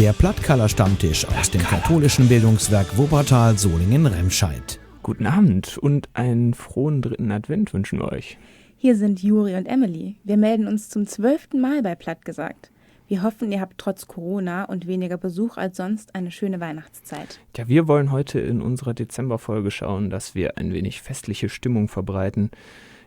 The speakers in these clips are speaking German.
Der Plattkeller-Stammtisch aus dem katholischen Bildungswerk Wuppertal Solingen-Remscheid. Guten Abend und einen frohen 3. Advent wünschen wir euch. Hier sind Juri und Emily. Wir melden uns zum 12. Mal bei Plattgesagt. Wir hoffen, ihr habt trotz Corona und weniger Besuch als sonst eine schöne Weihnachtszeit. Ja, wir wollen heute in unserer Dezemberfolge schauen, dass wir ein wenig festliche Stimmung verbreiten.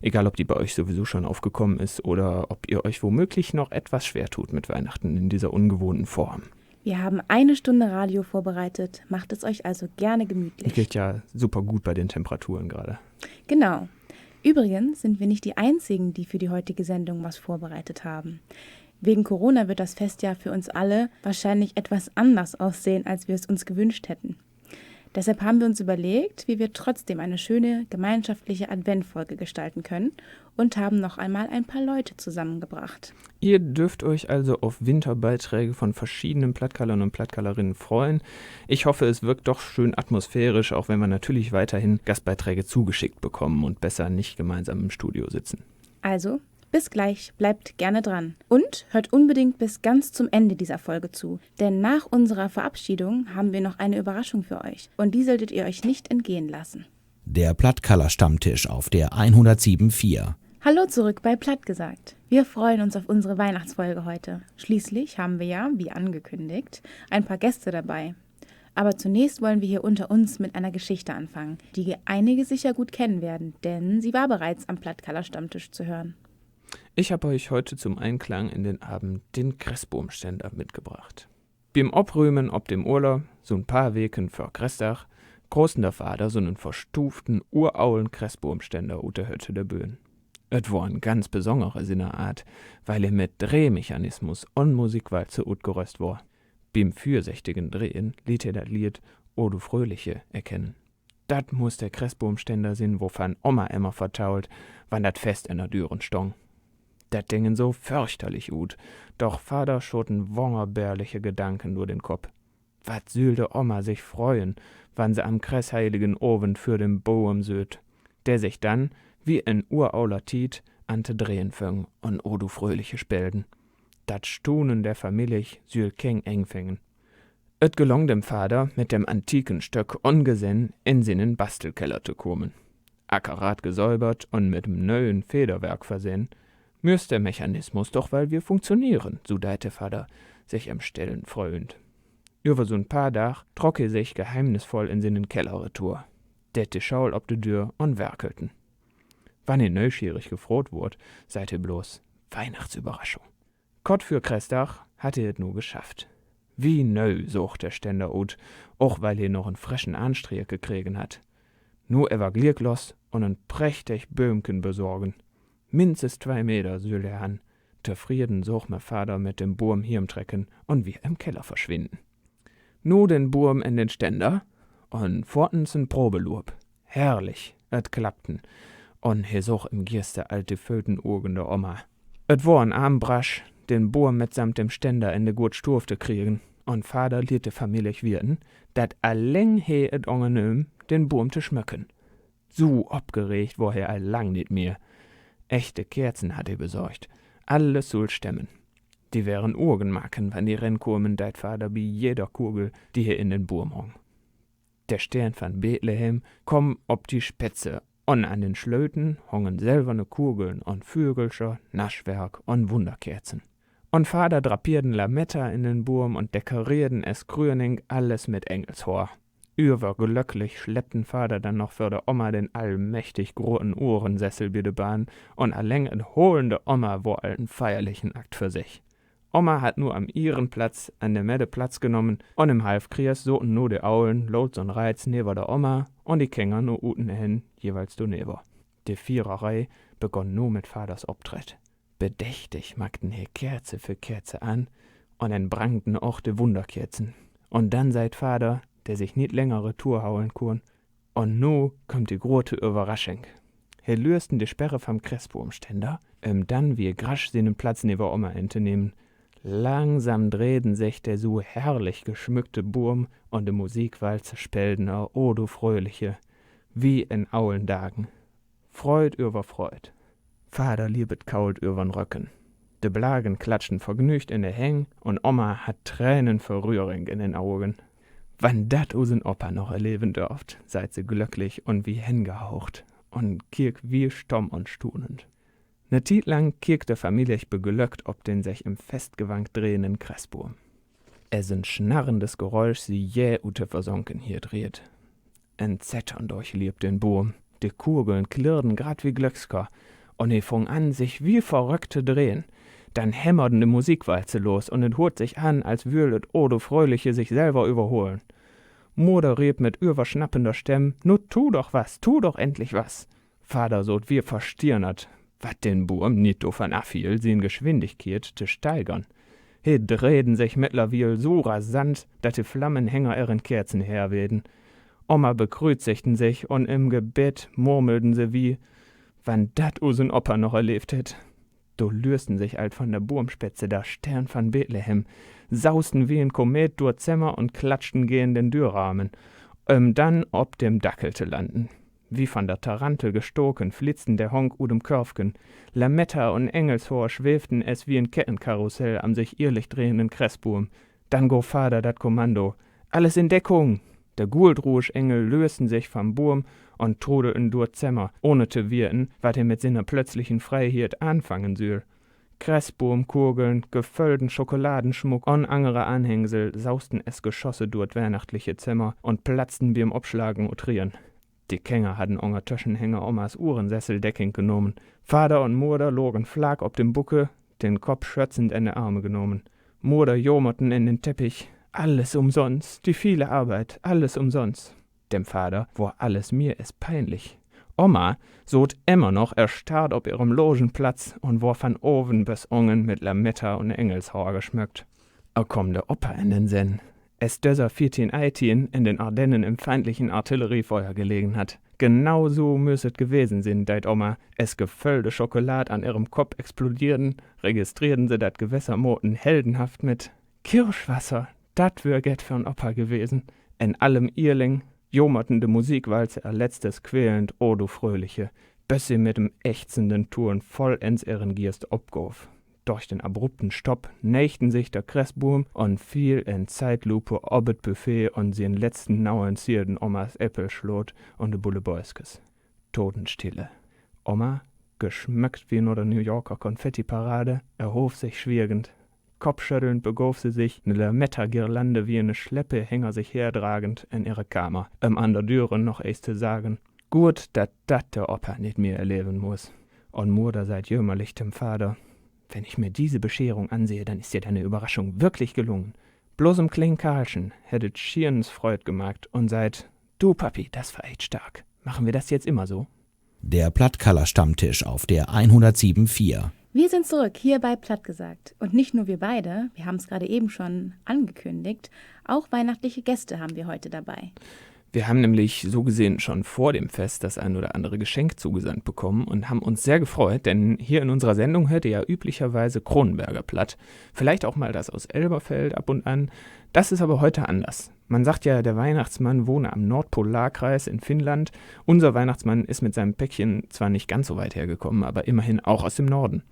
Egal, ob die bei euch sowieso schon aufgekommen ist oder ob ihr euch womöglich noch etwas schwer tut mit Weihnachten in dieser ungewohnten Form. Wir haben 1 Stunde Radio vorbereitet. Macht es euch also gerne gemütlich. Geht ja super gut bei den Temperaturen gerade. Genau. Übrigens sind wir nicht die Einzigen, die für die heutige Sendung was vorbereitet haben. Wegen Corona wird das Festjahr für uns alle wahrscheinlich etwas anders aussehen, als wir es uns gewünscht hätten. Deshalb haben wir uns überlegt, wie wir trotzdem eine schöne gemeinschaftliche Adventfolge gestalten können und haben noch einmal ein paar Leute zusammengebracht. Ihr dürft euch also auf Winterbeiträge von verschiedenen Plattkallern und Plattkallerinnen freuen. Ich hoffe, es wirkt doch schön atmosphärisch, auch wenn wir natürlich weiterhin Gastbeiträge zugeschickt bekommen und besser nicht gemeinsam im Studio sitzen. Also, bis gleich, bleibt gerne dran. Und hört unbedingt bis ganz zum Ende dieser Folge zu, denn nach unserer Verabschiedung haben wir noch eine Überraschung für euch und die solltet ihr euch nicht entgehen lassen. Der Plattkeller-Stammtisch auf der 107.4. Hallo zurück bei Plattgesagt. Wir freuen uns auf unsere Weihnachtsfolge heute. Schließlich haben wir ja, wie angekündigt, ein paar Gäste dabei. Aber zunächst wollen wir hier unter uns mit einer Geschichte anfangen, die einige sicher gut kennen werden, denn sie war bereits am Plattkeller-Stammtisch zu hören. Ich habe euch heute zum Einklang in den Abend den Christbaumständer mitgebracht. Beim Obrühmen ob dem Urlaub, so ein paar Weken vor Christach, großen der Vater so einen verstuften, uraulen Christbaumständer ut der Hütte der Böen. Et war ein ganz besonderer Sinnerart, weil mit Drehmechanismus und Musikwalze utgeröst war. Beim fürsichtigen Drehen liet dat Lied O du Fröhliche erkennen. Dat muss der Christbaumständer sin, wovon Oma immer vertault, wann dat Fest in der Düren stong. Dat dingen so fürchterlich ut, doch Vater schoten wongerbärliche Gedanken durch den Kopf. Wat süll de Oma sich freuen, wann se am kressheiligen Oven für den Baum söt, der sich dann, wie ein urauler Tiet, ante drehen föng und o du fröhliche Spelden. Dat Stunen der Familie süll keng eng fängen. Et gelong dem Vater, mit dem antiken Stöck ungesehen in seinen Bastelkeller zu kommen. Akkurat gesäubert und mit dem neuen Federwerk versehen, müsst der Mechanismus doch, weil wir funktionieren, so deite Vater, sich am Stellen freuend. Über so ein paar Dach trock sich geheimnisvoll in seinen Keller retour, dette Schaul ob de Tür und werkelten. Wann ihr neugierig gefroht wurd, seid ihr bloß Weihnachtsüberraschung. Kott für Christach hatte ihr nur geschafft. Wie neu sucht der Ständer ut, auch weil er noch einen frischen Anstrieg gekriegen hat. Nur er war gliergloss und ein prächtig Böhmken besorgen. Mindestens 2 Meter süll er an. Zufrieden sucht mein Vater mit dem Burm hirmtrecken und wir im Keller verschwinden. Nu den Burm in den Ständer und fortens ein Probelob. Herrlich, et klappten. Und he such im Giers der alte Fötenurgen der Oma. Et war ein Armbrasch, den Burm mitsamt dem Ständer in de gut Stufte kriegen. Und Vater liet de Familie wirten, dat alleng he et ongenöm, den Burm zu schmöcken. So abgeregt war er allang nit mehr. Echte Kerzen hat er besorgt. Alles soll stemmen. Die wären Urgenmarken, wenn die reinkommen, deit Vater wie jeder Kugel, die hier in den Burm hong. Der Stern von Bethlehem komm ob die Spätze, und an den Schlöten hongen silberne Kugeln und Vögelscher, Naschwerk und Wunderkerzen. Und Vater drapierten Lametta in den Burm und dekorierten es grüning alles mit Engelshor. Überglücklich schleppten Vater dann noch für der Oma den allmächtig großen Uhrensessel bei der Bahn und allein en holende Oma war einen feierlichen Akt für sich. Oma hat nur am ihren Platz an der Mitte Platz genommen und im Halfkreis soten nur die Aulen, Lots und Reiz neben der Oma und die Känger nur uten hin, jeweils du neben. Die Viererei begann nur mit Vaters Obtritt. Bedächtig magten he Kerze für Kerze an und en brannten auch die Wunderkerzen. Und dann seit Vater, der sich nicht längere Tour hauen kann, und nu kommt die große Überraschung. He lösten die Sperre vom Christbaumständer, dann wie grasch seinen Platz neben Oma entnehmen. Langsam drehten sich der so herrlich geschmückte Burm und de Musikwalze speldener, o du Fröhliche, wie in Aulendagen. Freud über Freud. Vater liebet kault übern Röcken. De Blagen klatschen vergnügt in de Hängen und Oma hat Tränen vor Rührung in den Augen. Wann dat usen Opa noch erleben dürft, seid sie glücklich und wie hingehaucht und kirk wie stumm und stunend. Ne Tiet lang kirk de Familie beglückt ob den sich im festgewankt drehenden Kressboom. Es ein schnarrendes Geräusch sie jäh ute versunken hier dreht. Ein Zettern durchlebt den Boom, die Kugeln klirrden grad wie Glöcksker und fang an sich wie Verrückte drehen. Dann hämmerten de Musikwalze los und es hört sich an, als würdet Odo Fröhliche sich selber überholen. Mutter rieb mit überschnappender Stimme, nu tu doch endlich was. Vater sot wir verstiernert, wat den Burm nit do van affiel, sin Geschwindigkeit zu steigern. He drehten sich mittlerweile so rasant, dat die Flammenhänger ihren Kerzen herweden. Oma bekreusigten sich und im Gebet murmelten sie wie, wann dat usen Opa noch erlebt hätt. Do lösten sich alt von der Burmspitze der Stern von Bethlehem, sausten wie ein Komet durch Zimmer und klatschten gegen den Türrahmen, dann ob dem Dackel zu landen. Wie von der Tarantel gestoken, flitzten der Honk udem Körfgen, Lametta und Engelshor schwebten es wie ein Kettenkarussell am sich irrlich drehenden Kressboom. Dann go Vater dat Kommando, alles in Deckung! Der Guldrusch-Engel lösten sich vom Burm und trudelten durch Zimmer, ohne zu wirten, wat mit seiner plötzlichen Freiheit anfangen soll. Kressboom, Kugeln, gefüllten Schokoladenschmuck und andere Anhängsel sausten es Geschosse durch weihnachtliche Zimmer und platzten beim Abschlagen und Trieren. Die Känger hatten onger Taschenhänger Omas Uhrensesseldecking genommen. Vater und Mutter logen flag ob dem Bucke, den Kopf schötzend in die Arme genommen. Mutter jomerten in den Teppich. Alles umsonst, die viele Arbeit, alles umsonst. Dem Vater war alles mir ist peinlich. Oma sot immer noch erstarrt ob ihrem Logenplatz und war von oben bis unten mit Lametta und Engelshaar geschmückt. Komm der Opa in den Sinn. Es döser 1418 in den Ardennen im feindlichen Artilleriefeuer gelegen hat. Genau so müsset gewesen sein, deit Oma. Es gefüllte Schokolad an ihrem Kopf explodierten, registrierten sie dat Gewässermoten heldenhaft mit Kirschwasser. Dat wär get für'n Opa gewesen. In allem Irling jomerten de Musikwalze erletztes quälend O du Fröhliche, bis sie mit dem ächzenden Touren vollends ihren Gierst obgof. Durch den abrupten Stopp nächten sich der Kressboom und fiel in Zeitlupe obet Buffet und sie in letzten Nauen zierden Omas Äppelschlot und de Bullebäuskes. Totenstille. Oma, geschmückt wie nur der New Yorker Konfettiparade, erhob sich schwiergend. Kopfschüttelnd begof sie sich, ne Lametta-Girlande wie eine Schleppehänger sich herdragend in ihre Kammer, an der Türe noch erst zu sagen, gut, dat der Opa nicht mehr erleben muss. Und Mutter seid jämmerlich dem Vater. Wenn ich mir diese Bescherung ansehe, dann ist dir deine Überraschung wirklich gelungen. Bloß im kleinen Karlchen hättet schierens Freud gemacht und seid, du Papi, das war echt stark. Machen wir das jetzt immer so? Der Plattkaller-Stammtisch auf der 107.4. Wir sind zurück, hier bei Plattgesagt. Und nicht nur wir beide, wir haben es gerade eben schon angekündigt, auch weihnachtliche Gäste haben wir heute dabei. Wir haben nämlich so gesehen schon vor dem Fest das ein oder andere Geschenk zugesandt bekommen und haben uns sehr gefreut, denn hier in unserer Sendung hört ihr ja üblicherweise Kronenberger Platt, vielleicht auch mal das aus Elberfeld ab und an. Das ist aber heute anders. Man sagt ja, der Weihnachtsmann wohne am Nordpolarkreis in Finnland. Unser Weihnachtsmann ist mit seinem Päckchen zwar nicht ganz so weit hergekommen, aber immerhin auch aus dem Norden.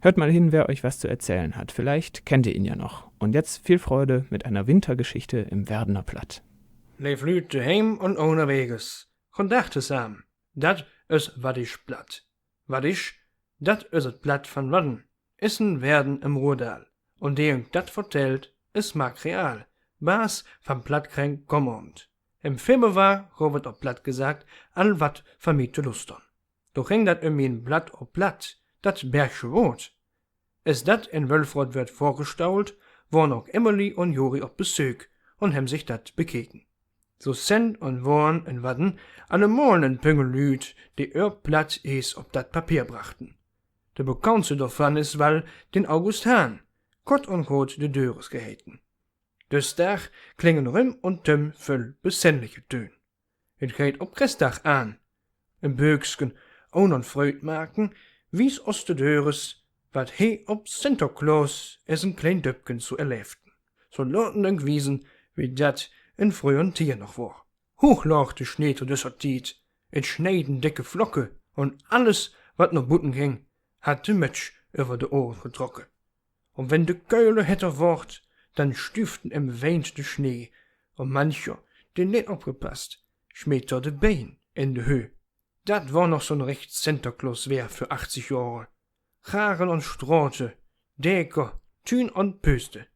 Hört mal hin, wer euch was zu erzählen hat. Vielleicht kennt ihr ihn ja noch. Und jetzt viel Freude mit einer Wintergeschichte im Werdener Platt. Leef Lüte heim und ohne Weges. Gedacht zusammen. Dat is Waddisch Platt. Waddisch, dat is het Platt van Wadden. Is een Werden im Ruhrtal. Und der dat vertellt, is Mark Real. Baas van Plattkrenk Kommand. Im Februar wird op Platt gesagt, all wat vermiete Lustern. Doch ging dat ein Blatt op Platt, dat Bergsche Wort. Is dat in Wölfrott wird vorgestault, waren auch Emily und Juri op Besuch und hem sich dat bekeken. So sind und waren in Wadden alle morgen Püngelüt, die Platt is op dat Papier brachten. De bekanntste davon is wel den August Hahn, kort und groot de Deurs geheten. Dus daar klingen Rum und Tim voll besinnliche Töne. Het geht op Christdag aan. Een Böksken ohne Freud maken, wies os de Deurs, wat he op Sinterklaas is een klein Döpken zu erleften. So lotend wiesen, wie dat in früheren Tier noch war. Hoch lag de Schnee zu dieser Tiet, et schneiden dicke Flocke, und alles, wat noch Butten ging, hat de Mötsch über de Ohren getrokken. Und wenn de Keule hetter wordt, dann stüften im Wind de Schnee, und mancher, der net opgepasst, schmiet er de Bein in de Höhe. Dat war noch so'n recht Santa Claus wär für 80 Jahre. Garen und Strote, Deker, Thün und Pöste.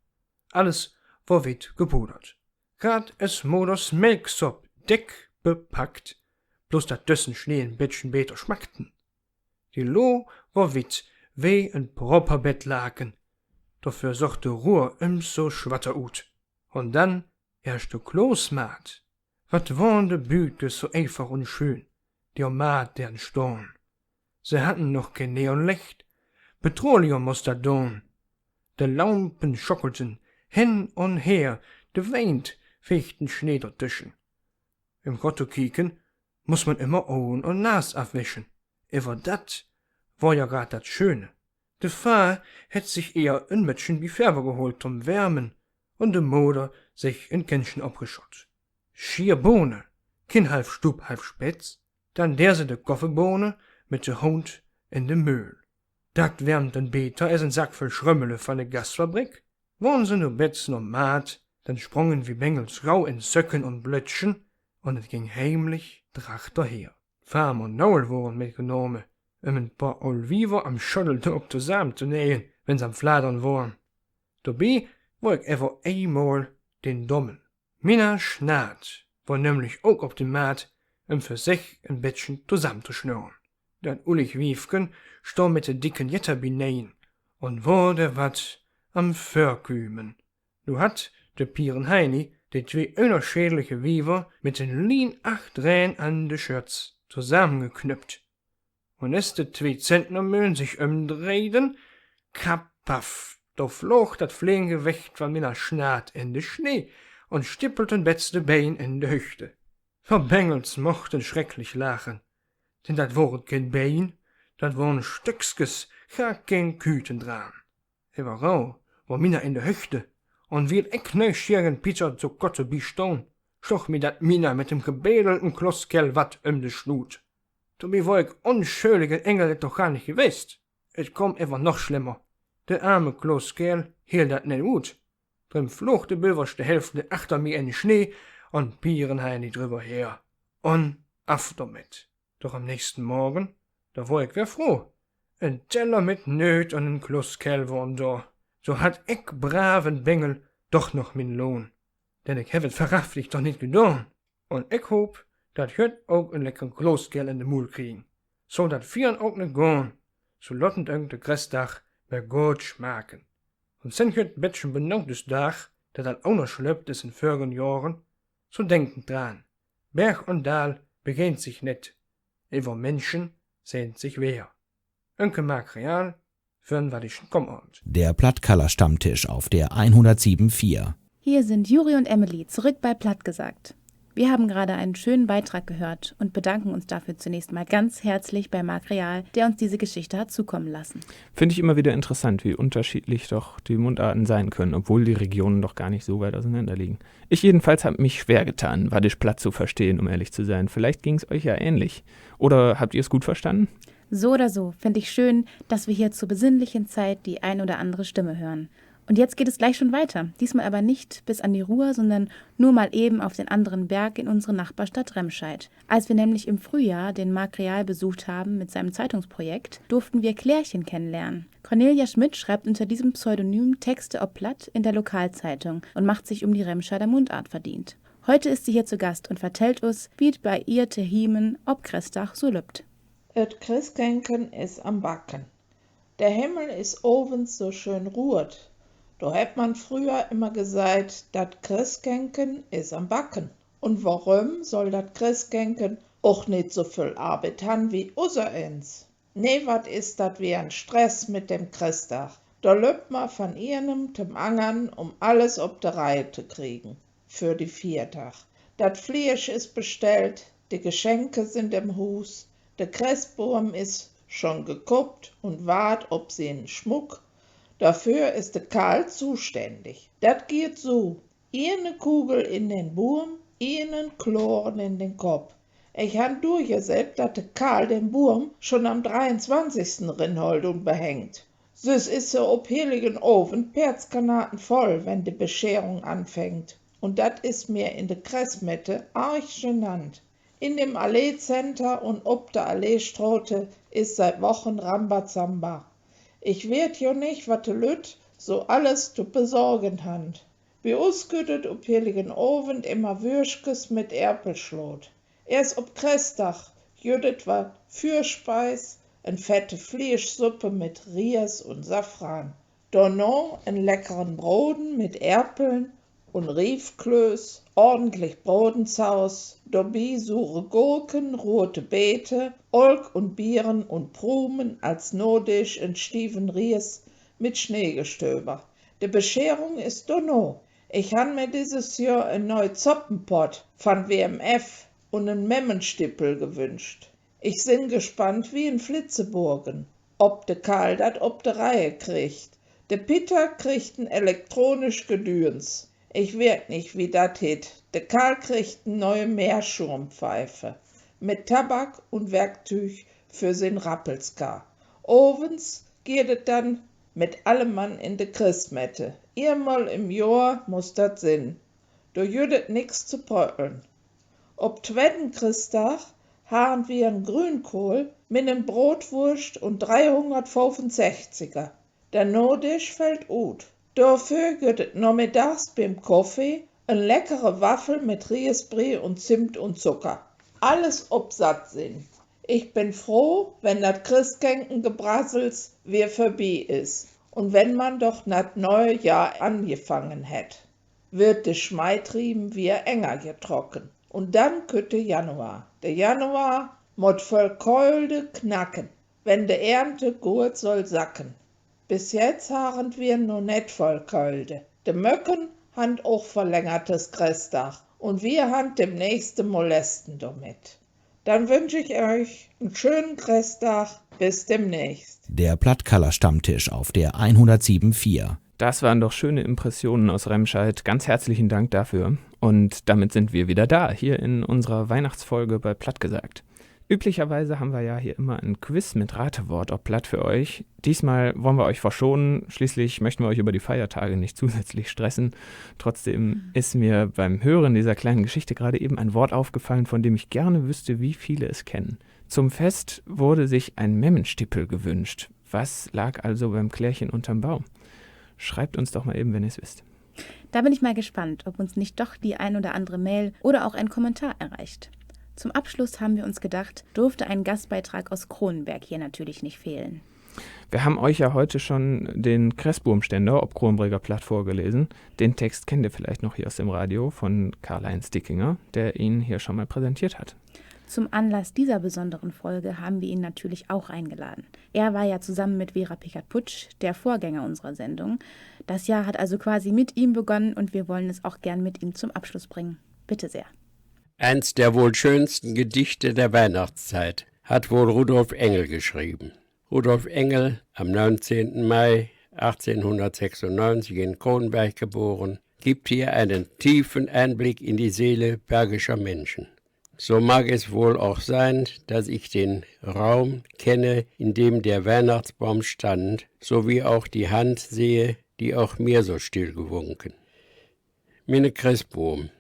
Alles war wit gepudert. Grad es Moders Melksop dick bepackt, bloß dat düssen Schnee ein bisschen beter schmackten. Die Loh war wit, wie ein proper Bettlaken. Dafür sorgte Ruhr so schwatter ut. Und dann erst de Kloßmaat. Wat waren de Büte so einfach und schön, die Maat deren Storn. Sie hatten noch kein Neonlicht, Petroleum muss da don. De Lampen schockelten hin und her, de Wind fegten Schnee dazwischen. Im Grotto kieken muss man immer Augen und Nas abwischen. Über dat war ja grad dat Schöne. De Fahr hätt sich eher ein Mädchen wie Färber geholt zum Wärmen und de Moder sich in Kännchen abgeschott. Schier Bohne, kin halb Stub, halb Spätz, dann der se de Koffebohne mit de Hund in de Mühl. Dat wärmt den beter als ein Sack voll Schrömmele von de Gastfabrik. Wo'n se nur Betzen und Maat, dann sprongen wie Bengels Rau in Söcken und Blötchen, und es ging heimlich dracht daher. Farm und Naul wurden mitgenommen, ein paar Olviver am Schotteltop zusammen zu nähen, wenn's am Fladern waren. Dabei war ich ever einmal den Dommen. Mina Schnaat war nämlich auch auf dem Maat, für sich ein Bettchen zusammenzuschnüren. Dat Ullich Wiefken sto mit de dicken Jetterbineien und wurde wat am Verkümen. Nu hat de Pieren Heini de zwei unerschädliche Wiever mit den Lien 8 Rähen an de Schürz zusammengeknüpft. Und als de 2 Zentnermühlen sich umdrehten, kapaff, da flog dat Fliegengewicht von Mina Schnaat in de Schnee und stippelten betzte Bein in de Hüchte. Verbengels mochten schrecklich lachen, denn dat waren kein Bein, dat waren Stückskes, gar kein Küten dran. Überall war Mina in de Hüchte, und wie ich neuschierigen Pizza zu Gotte bistoon, schoch mir dat Mina mit dem gebedelten Klosskerl wat de Schnut. Dabei war ich unschuldige Engel doch gar nicht gewesen. Es kom immer noch schlimmer. Der arme Klosskerl hielt dat net gut. Drin flog de böverste Hälfte achter mir in den Schnee und Pierenheini drüber her. Und af damit. Doch am nächsten Morgen, da war ich wer froh. Ein Teller mit Nöt und ein Klosskerl waren da. So hat ich braven Bengel doch noch min Lohn. Denn ich hab es verrafflich doch nicht getan. Und ich hoop, dat hört auch ein leckeren Klosskerl in de Mul kriegen. So dat Vieren auch nicht gehen. So lottend irgende Christdach bei gut schmaken. Und sen hört Bettchen benauwdes Dach, dat dat auch noch schlöppt ist in vorigen Jahren, so denken dran. Berg und Dal begehnt sich net. Über Menschen sehnt sich wer. Önke Material für'n wadischen Kommabend. Der Plattkaller-Stammtisch auf der 107.4. Hier sind Juri und Emily zurück bei Platt gesagt. Wir haben gerade einen schönen Beitrag gehört und bedanken uns dafür zunächst mal ganz herzlich bei Marc Real, der uns diese Geschichte hat zukommen lassen. Finde ich immer wieder interessant, wie unterschiedlich doch die Mundarten sein können, obwohl die Regionen doch gar nicht so weit auseinander liegen. Ich jedenfalls habe mich schwer getan, Wadisch platt zu verstehen, um ehrlich zu sein. Vielleicht ging es euch ja ähnlich. Oder habt ihr es gut verstanden? So oder so finde ich schön, dass wir hier zur besinnlichen Zeit die ein oder andere Stimme hören. Und jetzt geht es gleich schon weiter, diesmal aber nicht bis an die Ruhr, sondern nur mal eben auf den anderen Berg in unsere Nachbarstadt Remscheid. Als wir nämlich im Frühjahr den Marc Real besucht haben mit seinem Zeitungsprojekt, durften wir Klärchen kennenlernen. Cornelia Schmidt schreibt unter diesem Pseudonym Texte ob Platt in der Lokalzeitung und macht sich um die Remscheider Mundart verdient. Heute ist sie hier zu Gast und vertellt uns, wie es bei ihr te Hiemen ob Christach so lübt. Et Christkenken is am Backen. Der Himmel is ovens so schön ruht. Da hat man früher immer gesagt, dat Christkenken is am Backen. Und warum soll dat Christkenken auch nicht so viel Arbeit haben wie unsereins? Nee, wat is dat wie ein Stress mit dem Christach? Da löbt man von einem zum anderen, um alles ob der Reihe zu kriegen. Für die Viertag. Dat Fleisch ist bestellt, die Geschenke sind im Hus, der Christbaum ist schon gekuppt und wart ob sie einen Schmuck. Dafür ist der Karl zuständig. Dat geht so. Eine Kugel in den Baum, einen Kloren in den Kopf. Ich han durchgesetzt, dass der Karl den Baum schon am 23. rinholt und behängt. Süß ist so ob heiligen Ofen Perzgranaten voll, wenn die Bescherung anfängt. Und dat is mir in de Kressmette arg genannt. In dem Allee-Center und ob der Alleestrote is seit Wochen Rambazamba. Ich weet jo nicht, wat de Lüt so alles zu besorgen hand. Bei uns gütet ob heiligen Ofen immer Würschkes mit Erpelschlot. Erst ob Christach jüdet wat Fürspeis, en fette Fleischsuppe mit Ries und Safran. Donno en leckeren Broden mit Erpeln und Riefklöß, ordentlich Brodensaus, dobi sure Gurken, rote Beete, Olk und Bieren und Prumen als Nodisch en stieven Ries mit Schneegestöber. De Bescherung ist donno. Ich han mir dieses Jahr en neu Zoppenpott von WMF und en Memmenstippel gewünscht. Ich bin gespannt wie in Flitzeburgen, ob de Karl dat ob de Reihe kriegt. De Peter kriegt n elektronisch Gedüns. Ich weet nicht, wie dat hit. De Karl kriegt n neue Meerschurmpfeife mit Tabak und Werktüch für sin Rappelska. Ovens geht et dann mit allem Mann in de Christmette. Einmal im Jahr muss dat sinn. Do jüdet nix zu bröckeln. Ob tweeden Christag haben wir n Grünkohl mit nem Brotwurst und 365er. Der Nodisch fällt ut. Dafür gibt es nachmittags beim Kaffee eine leckere Waffel mit Riesbrie und Zimt und Zucker. Alles ob satt sind. Ich bin froh, wenn das Christkenken-Gebrassels wieder vorbei ist. Und wenn man doch das neue Jahr angefangen hätt, wird der Schmeitrieben wieder enger getrocken. Und dann könnte Januar. Der Januar mod voll Keulde knacken, wenn de Ernte gut soll sacken. Bis jetzt haben wir noch net voll Keulde. De Möcken han auch verlängertes Christdach und wir han demnächst Molesten damit. Dann wünsche ich euch einen schönen Christdach. Bis demnächst. Der Plattkeller-Stammtisch auf der 107.4. Das waren doch schöne Impressionen aus Remscheid. Ganz herzlichen Dank dafür. Und damit sind wir wieder da, hier in unserer Weihnachtsfolge bei Plattgesagt. Üblicherweise haben wir ja hier immer ein Quiz mit Ratewort ob Platt für euch. Diesmal wollen wir euch verschonen. Schließlich möchten wir euch über die Feiertage nicht zusätzlich stressen. Trotzdem ist mir beim Hören dieser kleinen Geschichte gerade eben ein Wort aufgefallen, von dem ich gerne wüsste, wie viele es kennen. Zum Fest wurde sich ein Memmenstippel gewünscht. Was lag also beim Klärchen unterm Baum? Schreibt uns doch mal eben, wenn ihr es wisst. Da bin ich mal gespannt, ob uns nicht doch die ein oder andere Mail oder auch ein Kommentar erreicht. Zum Abschluss haben wir uns gedacht, durfte ein Gastbeitrag aus Kronenberg hier natürlich nicht fehlen. Wir haben euch ja heute schon den Kressboomständer ob Kronenberger Platt vorgelesen. Den Text kennt ihr vielleicht noch hier aus dem Radio von Karl-Heinz Dickinger, der ihn hier schon mal präsentiert hat. Zum Anlass dieser besonderen Folge haben wir ihn natürlich auch eingeladen. Er war ja zusammen mit Vera Pickert-Putsch der Vorgänger unserer Sendung. Das Jahr hat also quasi mit ihm begonnen und wir wollen es auch gern mit ihm zum Abschluss bringen. Bitte sehr. Eins der wohl schönsten Gedichte der Weihnachtszeit hat wohl Rudolf Engel geschrieben. Rudolf Engel, am 19. Mai 1896 in Kronenberg geboren, gibt hier einen tiefen Einblick in die Seele bergischer Menschen. So mag es wohl auch sein, dass ich den Raum kenne, in dem der Weihnachtsbaum stand, sowie auch die Hand sehe, die auch mir so still gewunken. Meine Christbaum.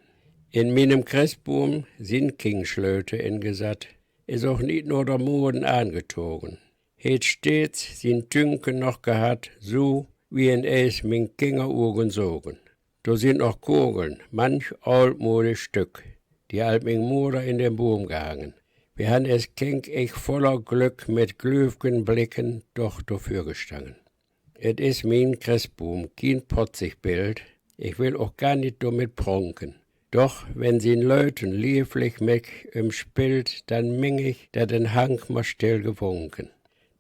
In meinem Christbaum sind Kingschlöte ingesatt, ist auch nicht nur der Moden angetogen. Het stets sind Tünken noch gehabt, so wie in es min Kingerugen sogen. Da sind noch Kugeln, manch altmodisch Stück, die alt min Mutter in den Baum gehangen. Wir han es Kind ich voller Glück mit glühwigen Blicken doch dafür gestangen. Et is mein Christbaum, kein Potzigbild, ich will auch gar nicht damit prunken. Doch wenn sie Leuten lieblich mich spielt, dann ming ich, dat den Hang mal still gewunken.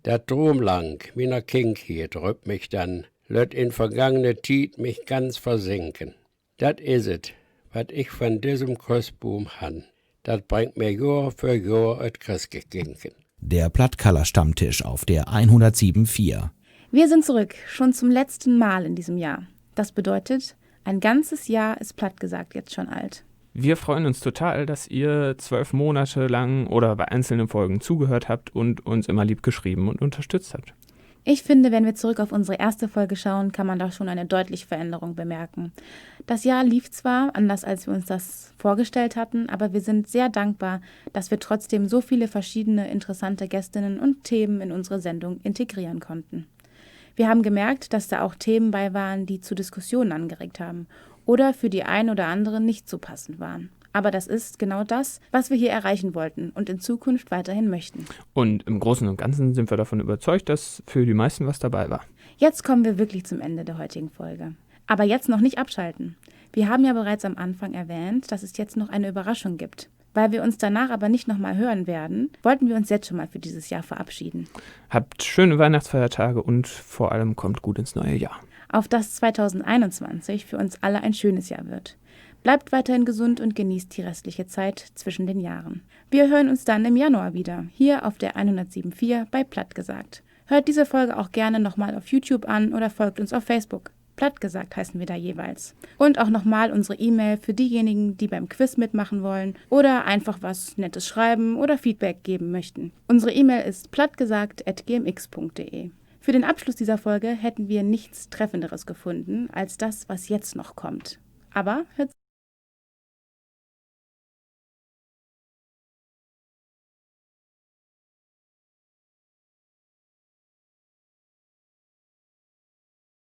Dat Drumlang, meiner Kind hier, drückt mich dann, löt in vergangene Tiet mich ganz versinken. Dat is et, wat ich von diesem Christbaum han. Dat bringt mir Jahr für Jahr et Christgeginken. Der Plattkeller-Stammtisch auf der 107.4. Wir sind zurück, schon zum letzten Mal in diesem Jahr. Das bedeutet, ein ganzes Jahr ist Plattgesagt jetzt schon alt. Wir freuen uns total, dass ihr 12 Monate lang oder bei einzelnen Folgen zugehört habt und uns immer lieb geschrieben und unterstützt habt. Ich finde, wenn wir zurück auf unsere erste Folge schauen, kann man da schon eine deutliche Veränderung bemerken. Das Jahr lief zwar anders, als wir uns das vorgestellt hatten, aber wir sind sehr dankbar, dass wir trotzdem so viele verschiedene interessante Gästinnen und Themen in unsere Sendung integrieren konnten. Wir haben gemerkt, dass da auch Themen bei waren, die zu Diskussionen angeregt haben oder für die ein oder andere nicht so passend waren. Aber das ist genau das, was wir hier erreichen wollten und in Zukunft weiterhin möchten. Und im Großen und Ganzen sind wir davon überzeugt, dass für die meisten was dabei war. Jetzt kommen wir wirklich zum Ende der heutigen Folge. Aber jetzt noch nicht abschalten. Wir haben ja bereits am Anfang erwähnt, dass es jetzt noch eine Überraschung gibt. Weil wir uns danach aber nicht nochmal hören werden, wollten wir uns jetzt schon mal für dieses Jahr verabschieden. Habt schöne Weihnachtsfeiertage und vor allem kommt gut ins neue Jahr. Auf das 2021 für uns alle ein schönes Jahr wird. Bleibt weiterhin gesund und genießt die restliche Zeit zwischen den Jahren. Wir hören uns dann im Januar wieder, hier auf der 107.4 bei Plattgesagt. Hört diese Folge auch gerne nochmal auf YouTube an oder folgt uns auf Facebook. Plattgesagt heißen wir da jeweils. Und auch nochmal unsere E-Mail für diejenigen, die beim Quiz mitmachen wollen oder einfach was Nettes schreiben oder Feedback geben möchten. Unsere E-Mail ist plattgesagt@gmx.de. Für den Abschluss dieser Folge hätten wir nichts Treffenderes gefunden als das, was jetzt noch kommt. Aber hört